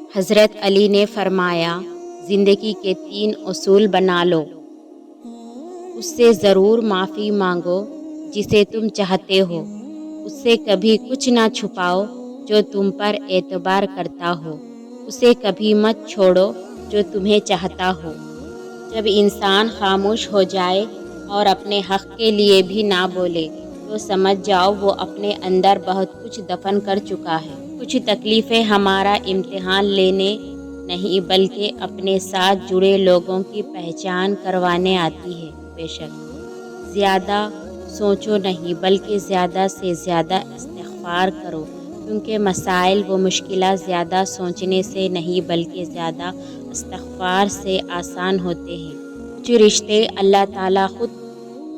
حضرت علی نے فرمایا، زندگی کے 3 اصول بنا لو۔ اس سے ضرور معافی مانگو جسے تم چاہتے ہو، اس سے کبھی کچھ نہ چھپاؤ جو تم پر اعتبار کرتا ہو، اسے کبھی مت چھوڑو جو تمہیں چاہتا ہو۔ جب انسان خاموش ہو جائے اور اپنے حق کے لیے بھی نہ بولے تو سمجھ جاؤ وہ اپنے اندر بہت کچھ دفن کر چکا ہے۔ کچھ تکلیفیں ہمارا امتحان لینے نہیں بلکہ اپنے ساتھ جڑے لوگوں کی پہچان کروانے آتی ہے۔ بے شک زیادہ سوچو نہیں بلکہ زیادہ سے زیادہ استغفار کرو، کیونکہ مسائل و مشکلات زیادہ سوچنے سے نہیں بلکہ زیادہ استغفار سے آسان ہوتے ہیں۔ کچھ رشتے اللہ تعالیٰ خود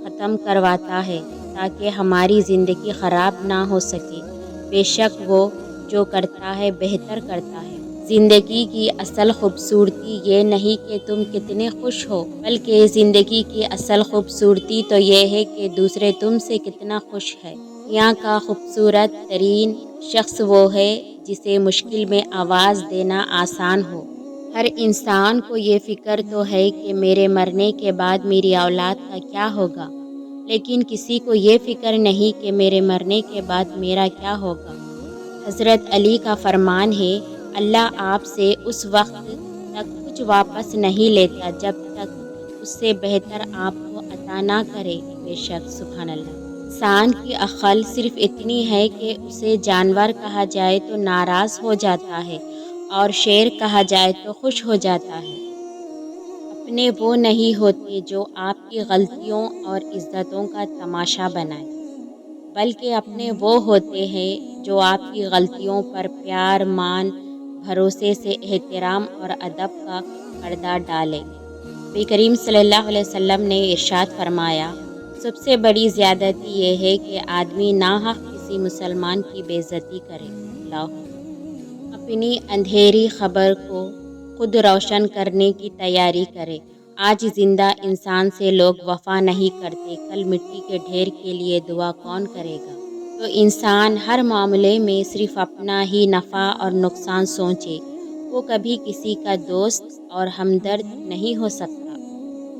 ختم کرواتا ہے تاکہ ہماری زندگی خراب نہ ہو سکے۔ بے شک وہ جو کرتا ہے بہتر کرتا ہے۔ زندگی کی اصل خوبصورتی یہ نہیں کہ تم کتنے خوش ہو، بلکہ زندگی کی اصل خوبصورتی تو یہ ہے کہ دوسرے تم سے کتنا خوش ہے۔ یہاں کا خوبصورت ترین شخص وہ ہے جسے مشکل میں آواز دینا آسان ہو۔ ہر انسان کو یہ فکر تو ہے کہ میرے مرنے کے بعد میری اولاد کا کیا ہوگا، لیکن کسی کو یہ فکر نہیں کہ میرے مرنے کے بعد میرا کیا ہوگا۔ حضرت علی کا فرمان ہے، اللہ آپ سے اس وقت تک کچھ واپس نہیں لیتا جب تک اس سے بہتر آپ کو عطا نہ کرے۔ بے شک سبحان اللہ۔ انسان کی عقل صرف اتنی ہے کہ اسے جانور کہا جائے تو ناراض ہو جاتا ہے اور شیر کہا جائے تو خوش ہو جاتا ہے۔ اپنے وہ نہیں ہوتے جو آپ کی غلطیوں اور عزتوں کا تماشا بنائیں، بلکہ اپنے وہ ہوتے ہیں جو آپ کی غلطیوں پر پیار، مان، بھروسے سے احترام اور ادب کا پردہ ڈالیں۔ نبی کریم صلی اللہ علیہ وسلم نے ارشاد فرمایا، سب سے بڑی زیادتی یہ ہے کہ آدمی ناحق کسی مسلمان کی بے عزتی کرے۔ اپنی اندھیری خبر کو خود روشن کرنے کی تیاری کرے۔ آج زندہ انسان سے لوگ وفا نہیں کرتے، کل مٹی کے ڈھیر کے لیے دعا کون کرے گا؟ تو انسان ہر معاملے میں صرف اپنا ہی نفع اور نقصان سوچے، وہ کبھی کسی کا دوست اور ہمدرد نہیں ہو سکتا۔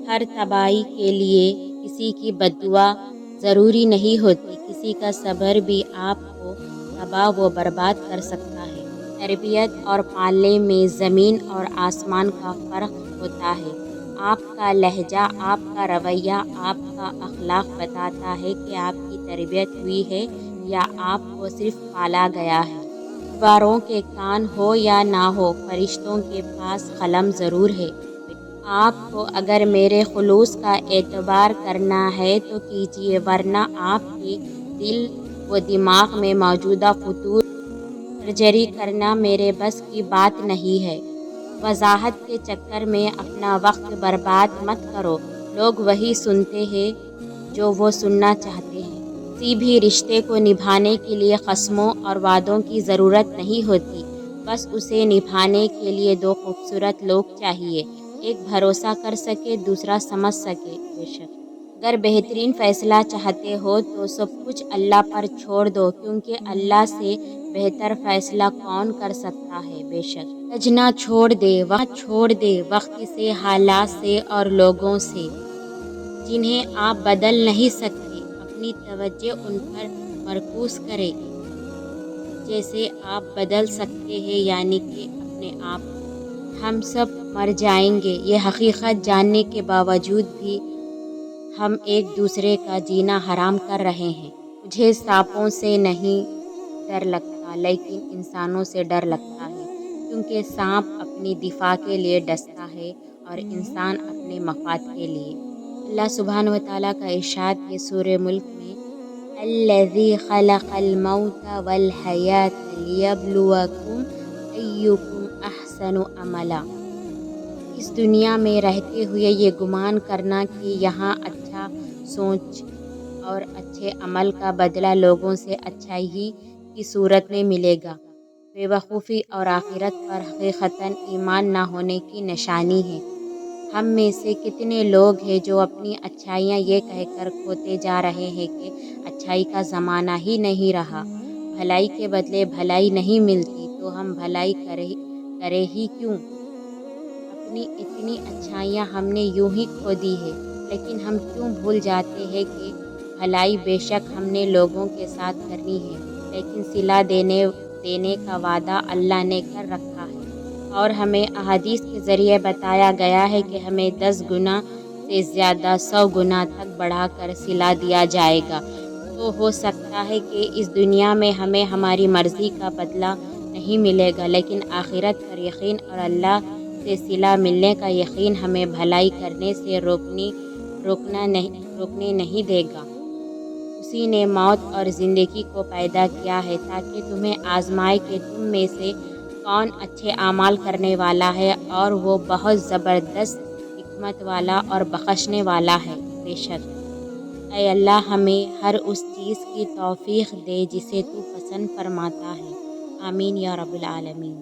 ہر تباہی کے لیے کسی کی بددعا ضروری نہیں ہوتی، کسی کا صبر بھی آپ کو تباہ و برباد کر سکتا ہے۔ تربیت اور پالنے میں زمین اور آسمان کا فرق ہوتا ہے۔ آپ کا لہجہ، آپ کا رویہ، آپ کا اخلاق بتاتا ہے کہ آپ کی تربیت ہوئی ہے یا آپ کو صرف پالا گیا ہے۔ دیواروں کے کان ہو یا نہ ہو، فرشتوں کے پاس قلم ضرور ہے۔ آپ کو اگر میرے خلوص کا اعتبار کرنا ہے تو کیجیے، ورنہ آپ کے دل و دماغ میں موجودہ فطور سرجری کرنا میرے بس کی بات نہیں ہے۔ وضاحت کے چکر میں اپنا وقت برباد مت کرو، لوگ وہی سنتے ہیں جو وہ سننا چاہتے ہیں۔ کسی بھی رشتے کو نبھانے کے لیے قسموں اور وعدوں کی ضرورت نہیں ہوتی، بس اسے نبھانے کے لیے 2 خوبصورت لوگ چاہیے، ایک بھروسہ کر سکے، دوسرا سمجھ سکے۔ بے شک اگر بہترین فیصلہ چاہتے ہو تو سب کچھ اللہ پر چھوڑ دو، کیونکہ اللہ سے بہتر فیصلہ کون کر سکتا ہے۔ بے شک سجنا چھوڑ دے وقت سے، حالات سے اور لوگوں سے جنہیں آپ بدل نہیں سکتے۔ اپنی توجہ ان پر مرکوز کریں جیسے آپ بدل سکتے ہیں، یعنی کہ اپنے آپ کو۔ ہم سب مر جائیں گے، یہ حقیقت جاننے کے باوجود بھی ہم ایک دوسرے کا جینا حرام کر رہے ہیں۔ مجھے سانپوں سے نہیں ڈر لگتا لیکن انسانوں سے ڈر لگتا ہے، کیونکہ سانپ اپنی دفاع کے لیے ڈستا ہے اور انسان اپنے مفاد کے لیے۔ اللہ سبحانہ وتعالیٰ کا ارشاد ہے سورہ ملک میں، الذی خلق الموت والحیاة لیبلوکم ایکم احسن عملا۔ اس دنیا میں رہتے ہوئے یہ گمان کرنا کہ یہاں اچھا سوچ اور اچھے عمل کا بدلہ لوگوں سے اچھائی کی صورت میں ملے گا، بے وقوفی اور آخرت پر حقیقتاً ایمان نہ ہونے کی نشانی ہے۔ ہم میں سے کتنے لوگ ہیں جو اپنی اچھائیاں یہ کہہ کر کھوتے جا رہے ہیں کہ اچھائی کا زمانہ ہی نہیں رہا، بھلائی کے بدلے بھلائی نہیں ملتی، تو ہم بھلائی کرے ہی کیوں؟ اپنی اتنی اچھائیاں ہم نے یوں ہی کھو دی ہے، لیکن ہم کیوں بھول جاتے ہیں کہ بھلائی بے شک ہم نے لوگوں کے ساتھ کرنی ہے، لیکن صلہ دینے کا وعدہ اللہ نے کر رکھا ہے، اور ہمیں احادیث کے ذریعے بتایا گیا ہے کہ ہمیں 10 گنا سے زیادہ 100 گنا تک بڑھا کر صلہ دیا جائے گا۔ تو ہو سکتا ہے کہ اس دنیا میں ہمیں ہماری مرضی کا بدلہ نہیں ملے گا، لیکن آخرت پر یقین اور اللہ سے صلہ ملنے کا یقین ہمیں بھلائی کرنے سے روکنے نہیں دے گا۔ اسی نے موت اور زندگی کو پیدا کیا ہے تاکہ تمہیں آزمائے کہ تم میں سے کون اچھے اعمال کرنے والا ہے، اور وہ بہت زبردست حکمت والا اور بخشنے والا ہے۔ بے شک اے اللہ ہمیں ہر اس چیز کی توفیق دے جسے تو پسند فرماتا ہے۔ آمین یا رب العالمین۔